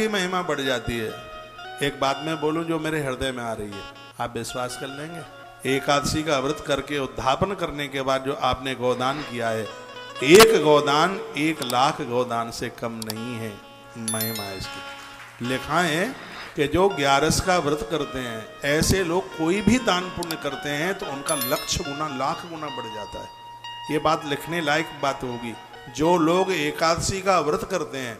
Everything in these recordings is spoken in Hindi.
की महिमा बढ़ जाती है। एक बात मैं बोलूं जो मेरे हृदय में आ रही है, आप विश्वास कर लेंगे। एकादशी का व्रत करके उद्धापन करने के बाद जो आपने गोदान किया है, एक गोदान 1,00,000 गोदान से कम नहीं है महिमा इसकी। लिखा है कि जो 11 का व्रत करते हैं, ऐसे लोग कोई भी दान पुण्य करते हैं तो उनका लक्ष गुना, लाख गुना बढ़ जाता है। ये बात लिखने लायक बात होगी। जो लोग एकादशी का व्रत करते हैं,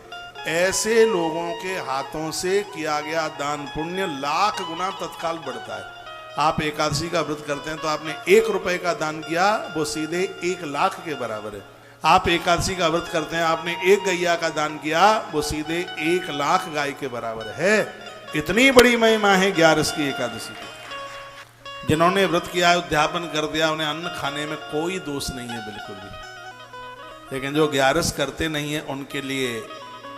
ऐसे लोगों के हाथों से किया गया दान पुण्य लाख गुना तत्काल बढ़ता है। आप एकादशी का व्रत करते हैं तो आपने 1 रुपए का दान किया, वो सीधे 1,00,000 के बराबर है। आप एकादशी का व्रत करते हैं, आपने 1 गैया का दान किया, वो सीधे 1,00,000 गाय के बराबर है। इतनी बड़ी महिमा है 11 की एकादशी की। जिन्होंने व्रत किया, उद्यापन कर दिया, उन्हें अन्न खाने में कोई दोष नहीं है बिल्कुल भी। लेकिन जो 11 करते नहीं है, उनके लिए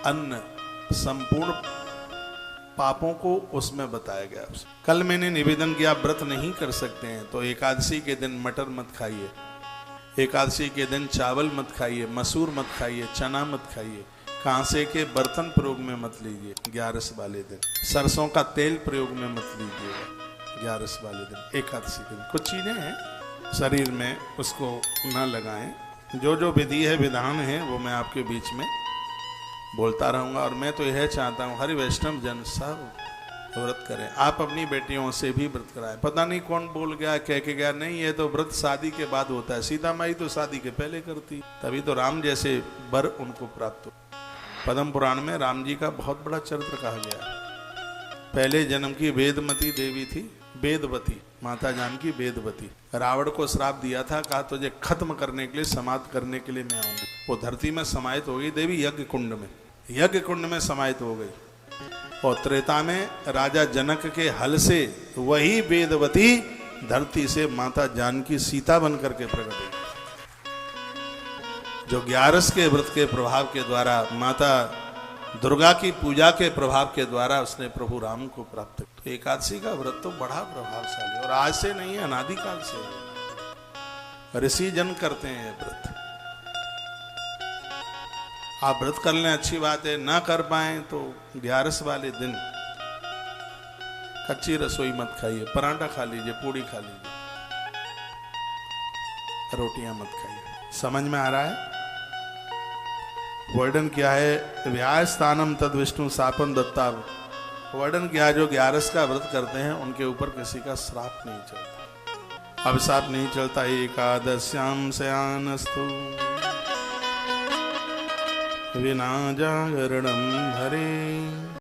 अन्न संपूर्ण पापों को उसमें बताया गया। कल मैंने निवेदन किया, व्रत नहीं कर सकते हैं तो एकादशी के दिन मटर मत खाइए, एकादशी के दिन चावल मत खाइए, मसूर मत खाइए, चना मत खाइए, कांसे के बर्तन प्रयोग में मत लीजिए 11 वाले दिन, सरसों का तेल प्रयोग में मत लीजिए 11 वाले दिन, एकादशी के दिन। कुछ चीजें हैं शरीर में, उसको ना लगाएं। जो जो विधि है, विधान है, वो मैं आपके बीच में बोलता रहूंगा। और मैं तो यह चाहता हूँ हरि वैष्णव जन सब व्रत करें। आप अपनी बेटियों से भी व्रत कराएं। पता नहीं कौन बोल गया, कह के गया, नहीं ये तो व्रत शादी के बाद होता है। सीता माई तो शादी के पहले करती, तभी तो राम जैसे वर उनको प्राप्त हो। पद्म पुराण में राम जी का बहुत बड़ा चरित्र कहा गया है। पहले जन्म की वेदमती देवी थी, वेदवती माता जानकी वेदवती। रावण को श्राप दिया था, कहा तुझे खत्म करने के लिए, समाप्त करने के लिए मैं आऊंगी। वो धरती में समाहित हो गई देवी, यज्ञ कुंड में, यज्ञ कुंड में समाहित हो गई। और त्रेता में राजा जनक के हल से वही वेदवती धरती से माता जानकी सीता बनकर के प्रकट हुई। जो 11 के व्रत के प्रभाव के द्वारा, माता दुर्गा की पूजा के प्रभाव के द्वारा उसने प्रभु राम को प्राप्त किया। तो एकादशी का व्रत तो बड़ा प्रभावशाली, और आज से नहीं है, अनादिकाल से ऋषि जन करते हैं व्रत। आप व्रत कर लें, अच्छी बात है, ना कर पाए तो 11 वाले दिन कच्ची रसोई मत खाइए, पराठा खा लीजिए, पूड़ी खा लीजिए, रोटियां मत खाइए। समझ में आ रहा है? वर्णन किया है व्याय स्थानम तद विष्णु शापन दत्ता। वर्णन किया जो 11 का व्रत करते हैं उनके ऊपर किसी का श्राप नहीं चलता, अभिशाप नहीं चलता। एकादश्याम शयानस्तु विना जागरणम हरे।